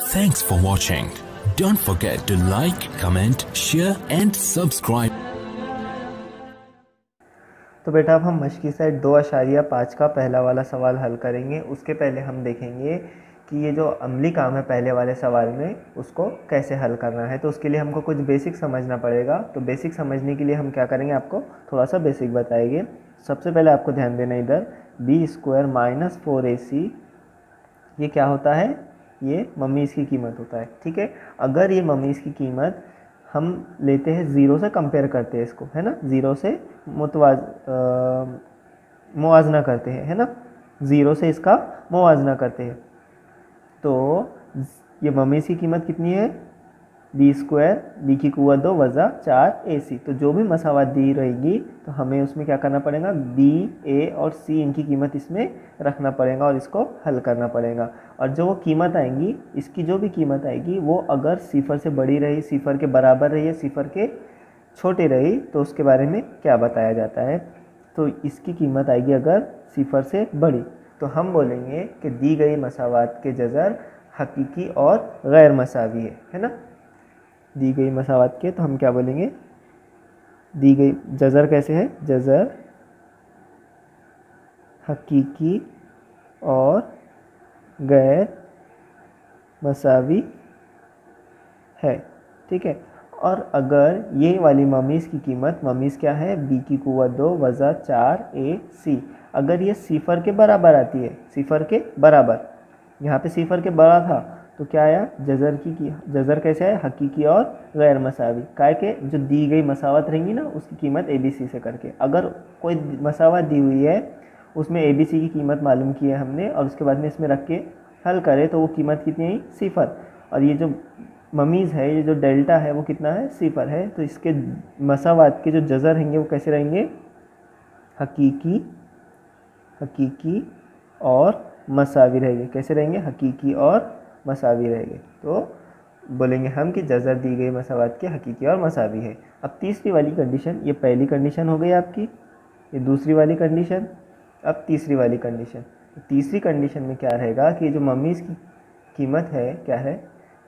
Thanks for watching. Don't forget to like, comment, share and subscribe. तो बेटा अब हम मश्की सेट 2.5 का पहला वाला सवाल हल करेंगे। उसके पहले हम देखेंगे कि ये जो अमली काम है पहले वाले सवाल में उसको कैसे हल करना है। तो उसके लिए हमको कुछ बेसिक समझना पड़ेगा। तो बेसिक समझने के लिए हम क्या करेंगे, आपको थोड़ा सा बेसिक बताएंगे। सबसे पहले आपको ध्यान देना इधर b² माइनस 4ac ये क्या होता है, ये ममीज़ की कीमत होता है। ठीक है, अगर ये ममीज़ की कीमत हम लेते हैं ज़ीरो से कंपेयर करते हैं इसको, है ना, ज़ीरो से मुवाजना करते हैं, है ना, ज़ीरो से इसका मुवाजना करते हैं। तो ये ममीज़ की कीमत कितनी है, b², b की कुव्वत 2 वज़ा 4ac। तो जो भी मसावत दी रहेगी तो हमें उसमें क्या करना पड़ेगा, b, a और c इनकी कीमत इसमें रखना पड़ेगा और इसको हल करना पड़ेगा। और जो वो कीमत आएंगी, इसकी जो भी कीमत आएगी वो अगर सिफर से बड़ी रही, सिफर के बराबर रही है, सिफर के छोटी रही, तो उसके बारे में क्या बताया जाता है। तो इसकी कीमत आएगी अगर सिफर से बड़ी, तो हम बोलेंगे कि दी गई मसावत के जज़र हकीकी और गैर मसावी है ना। दी गई मसावत के तो हम क्या बोलेंगे, दी गई जज़र कैसे है, जज़र हकीकी और गैर मसावी है। ठीक है, और अगर ये वाली ममीज़ की कीमत, ममीज़ क्या है, b की कुव्वत 2 वज़ा 4ac, अगर ये सिफर के बराबर आती है, सिफर के बराबर, यहाँ पे सिफर के बड़ा था तो क्या आया, जज़र की जज़र कैसे है, हकीकी और गैर मसावी। काय के जो दी गई मसावत रहेंगी ना उसकी कीमत abc से करके, अगर कोई मसावत दी हुई है उसमें abc की कीमत मालूम की है हमने और उसके बाद में इसमें रख के हल करें तो वो कीमत कितनी आई, सिफर। और ये जो ममीज़ है, ये जो डेल्टा है वो कितना है, सिफर है। तो इसके मसावत के जो जज़र रहेंगे वो कैसे रहेंगे, हकीकी, हकीकी और मसावी रहेंगे। कैसे रहेंगे, हकीकी और मसावी रहेंगे। तो बोलेंगे हम कि जज़र दी गई मसावत के हकीकी और मसावी है। अब तीसरी वाली कंडीशन, ये पहली कंडीशन हो गई आपकी, ये दूसरी वाली कंडीशन, अब तीसरी वाली कंडीशन। तीसरी कंडीशन में क्या रहेगा कि जो ममीज़ की कीमत है क्या है,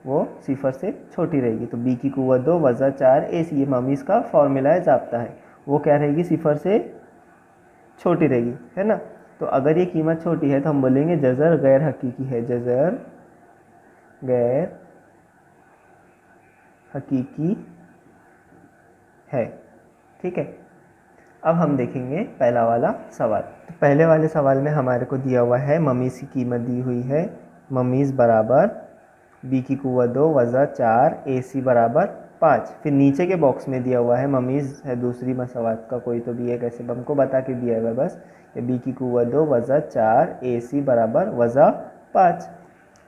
वो सिफर से छोटी रहेगी। तो b की कुव्वत 2 वज़ा 4ac, ये ममीज़ का फॉर्मूला है, ज़ाब्ता है, वो क्या रहेगी, सिफर से छोटी रहेगी, है ना। तो अगर ये कीमत छोटी है तो हम बोलेंगे जज़र गैर हकीकी है, जज़र गैर हकीकी है। ठीक है, अब हम देखेंगे पहला वाला सवाल। तो पहले वाले सवाल में हमारे को दिया हुआ है ममीज़ की कीमत दी हुई है, ममीज़ बराबर b की कुव्वत 2 वज़ा 4ac बराबर 5। फिर नीचे के बॉक्स में दिया हुआ है ममीज़ है दूसरी मसावत का कोई तो भी एक, ऐसे हमको बता के दिया है बस, ये b की कुव्वत 2 वज़ा 4ac बराबर वज़ा 5।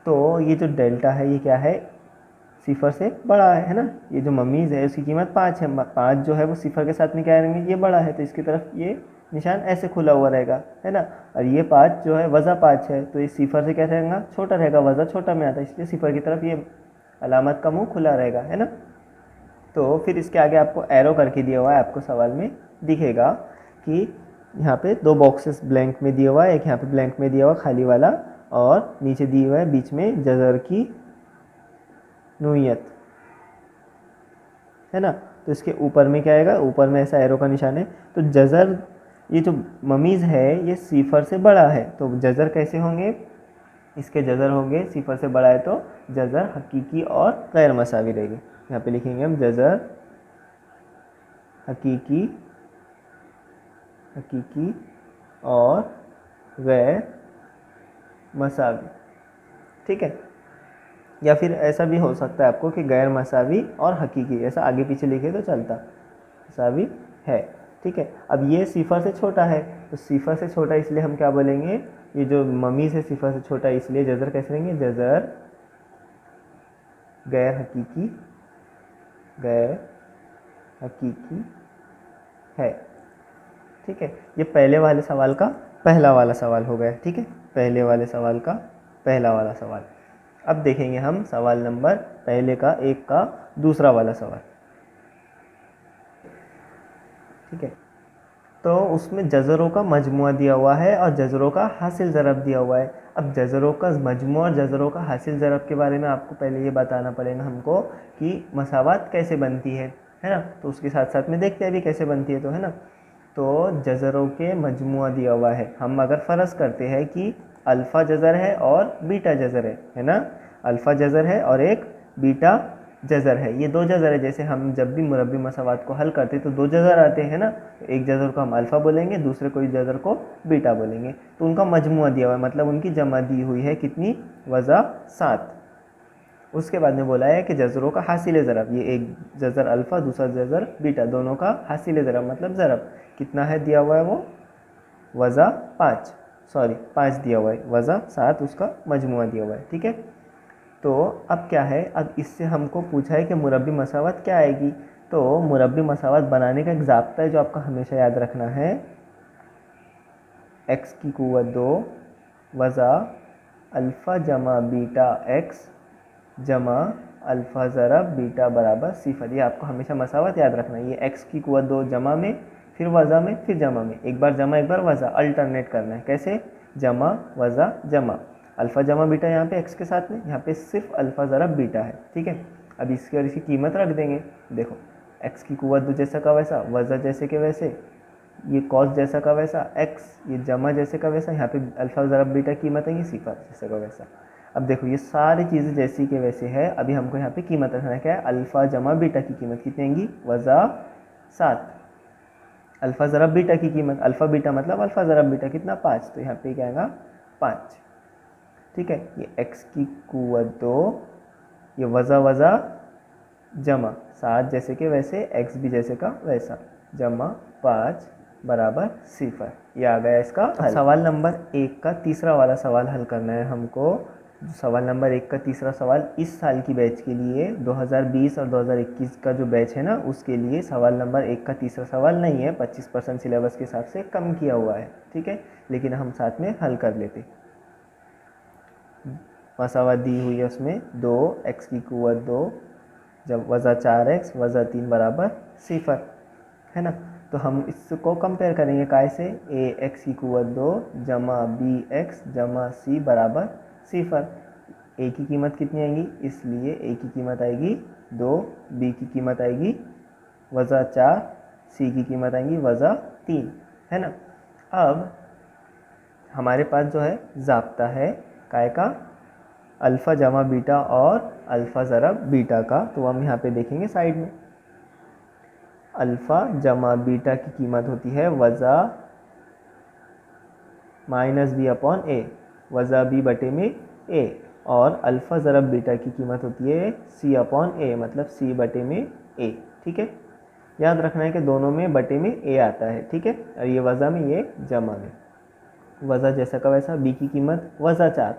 तो ये जो डेल्टा है ये क्या है, सिफर से बड़ा है ना। ये जो ममीज़ है उसकी कीमत 5 है, 5 जो है वो सिफर के साथ में क्या रहेंगे, ये बड़ा है तो इसकी तरफ ये निशान ऐसे खुला हुआ रहेगा, है ना। और ये 5 जो है वज़ा 5 है तो ये सिफर से कैसे रहेगा, छोटा रहेगा, वज़ा छोटा में आता है, इसलिए सिफर की तरफ ये अलामत का मुंह खुला रहेगा, है ना। तो फिर इसके आगे आपको एरो करके दिया हुआ है, आपको सवाल में दिखेगा कि यहाँ पे 2 बॉक्सेस ब्लैंक में दिया हुआ है, एक यहाँ पे ब्लैंक में दिया हुआ खाली वाला, और नीचे दिया हुआ है बीच में जज़र की नूयत, है ना। तो इसके ऊपर में क्या आएगा, ऊपर में ऐसा एरो का निशान है। तो जज़र, ये जो ममीज़ है ये सिफर से बड़ा है, तो जज़र कैसे होंगे, इसके जज़र होंगे सिफर से बड़ा है तो जज़र हकीकी और गैर मसावी रहेगी। यहाँ पे लिखेंगे हम जज़र हकीकी, हकीकी और गैर मसावी। ठीक है, या फिर ऐसा भी हो सकता है आपको कि गैर मसावी और हकीकी, ऐसा आगे पीछे लिखे तो चलता, मसावी है। ठीक है, अब ये सिफर से छोटा है तो सिफर से छोटा इसलिए हम क्या बोलेंगे, ये जो ममीज़ है सिफर से छोटा, इसलिए जज़र कैसे रहेंगे, जज़र गैर हकीकी, गैर हकीकी है। ठीक है, ये पहले वाले सवाल का पहला वाला सवाल हो गया। ठीक है, पहले वाले सवाल का पहला वाला सवाल। अब देखेंगे हम सवाल नंबर पहले का 1 का दूसरा वाला सवाल। ठीक है, तो उसमें जज़रों का मजमुआ दिया हुआ है और जज़रों का हासिल ज़रब दिया हुआ है। अब जज़रों का मजमुआ और जज़रों का हासिल ज़रब के बारे में आपको पहले ये बताना पड़ेगा हमको कि मसावत कैसे बनती है ना। तो उसके साथ साथ में देखते हैं अभी कैसे बनती है, तो है ना। तो जज़रों के मजमुआ दिया हुआ है। हम अगर फ़र्ज़ करते हैं कि अल्फ़ा जज़र है और बीटा जज़र है ना। अल्फ़ा जज़र है और एक बीटा जज़र है, ये दो जज़र है। जैसे हम जब भी मुरब्बी मसावात को हल करते हैं तो दो जज़र आते हैं ना, एक जज़र को हम अल्फ़ा बोलेंगे, दूसरे कोई जज़र को बीटा बोलेंगे। तो उनका मजमुआ दिया हुआ है, मतलब उनकी जमा दी हुई है कितनी, वज़ा 7। उसके बाद में बोला है कि जज़रों का हासिल ज़रब, ये एक जज़र अल्फ़ा दूसरा जज़र बीटा, दोनों का हासिल ज़रब मतलब ज़रब कितना है दिया हुआ है, वो वज़ा 5 दिया हुआ है, वज़ा 7 उसका मजमुआ दिया हुआ है। ठीक है, तो अब क्या है, अब इससे हमको पूछा है कि मुरब्बी मसावत क्या आएगी। तो मुरब्बी मसावत बनाने का एक ज़ाब्ता है जो आपका हमेशा याद रखना है, x की कुव्वत 2 वज़ा अल्फ़ा जमा बीटा x जमा अल्फ़ा ज़रब बीटा बराबर 0। ये आपको हमेशा मसावत याद रखना है। ये x की कुव्वत 2 जमा में, फिर वज़ा में, फिर जमा में, एक बार जमा एक बार वज़ा, अल्टरनेट करना है। कैसे, जमा वज़ा जमा, अल्फ़ा जमा बीटा यहाँ पे x के साथ में, यहाँ पे सिर्फ अल्फ़ा ज़रब बीटा है। ठीक है, अब इसकी और इसकी कीमत रख देंगे। देखो x की कुव्वत 2 जैसा का वैसा, वज़ा जैसे के वैसे, ये कॉस जैसा का वैसा x, ये जमा जैसे का वैसा, यहाँ पे अल्फ़ा ज़रब बीटा कीमत है, ये सिफर जैसा का वैसा। अब देखो ये सारी चीज़ें जैसी के वैसे है। अभी हमको यहाँ पे कीमत रखना है, क्या है, अल्फ़ा जमा बीटा की कीमत कितनी आएंगी, वज़ा 7। अल्फ़ा ज़रब बीटा की कीमत, अल्फ़ा बीटा मतलब अल्फ़ा ज़रब बीटा कितना, 5, तो यहाँ पे क्या आएगा 5। ठीक है, ये x की कुव्वत 2, ये वज़ा वज़ा जमा 7 जैसे के वैसे, x भी जैसे का वैसा, जमा 5 बराबर 0। ये आ गया इसका हल। सवाल नंबर 1 का तीसरा वाला सवाल हल करना है हमको। सवाल नंबर 1 का तीसरा सवाल इस साल की बैच के लिए, 2020 और 2021 का जो बैच है ना उसके लिए सवाल नंबर 1 का तीसरा सवाल नहीं है, 25% सिलेबस के हिसाब से कम किया हुआ है। ठीक है, लेकिन हम साथ में हल कर लेते। मसावत दी हुई है उसमें 2x की कुव्वत 2 जब वज़ा 4x वज़ा 3 बराबर 0 है ना। तो हम इसको कंपेयर करेंगे काय से, ax की कुव्वत 2 जमा bx जमा c बराबर 0। a की कीमत कितनी आएगी, इसलिए a की कीमत आएगी 2, b की कीमत आएगी वज़ा 4, c की कीमत आएगी वज़ा 3, है ना। अब हमारे पास जो है ज़ाब्ता है काय का, अल्फ़ा जमा बीटा और अल्फ़ा ज़रब बीटा का। तो हम यहाँ पे देखेंगे साइड में, अल्फ़ा जमा बीटा की कीमत होती है वज़ा माइनस बी अपॉन ए, वज़ा बी बटे में ए, और अल्फ़ा ज़रब बीटा की कीमत होती है सी अपॉन ए, मतलब सी बटे में ए। ठीक है, याद रखना है कि दोनों में बटे में ए आता है। ठीक है, और ये वज़ा में, ये जमा में, वज़ा जैसा का वैसा, बी की कीमत वज़ा 4,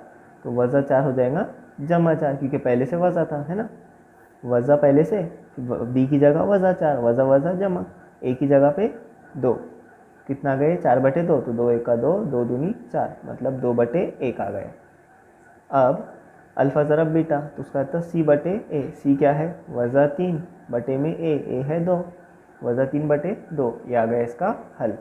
तो वज़ा 4 हो जाएगा जमा 4, क्योंकि पहले से वज़ा था, है ना। वज़ा पहले से, बी की जगह वज़ा 4, वज़ा वज़ा जमा, ए की जगह पे 2, कितना गए 4 बटे 2, तो 2 1 2, 2 दूनी 4, मतलब 2 बटे 1 आ गए। अब अल्फ़ा ज़रब बीटा, तो उसका अर्थ सी बटे ए, सी क्या है, वज़ा 3 बटे में ए है 2, वज़ा 3 बटे 2, ये आ गया इसका हल।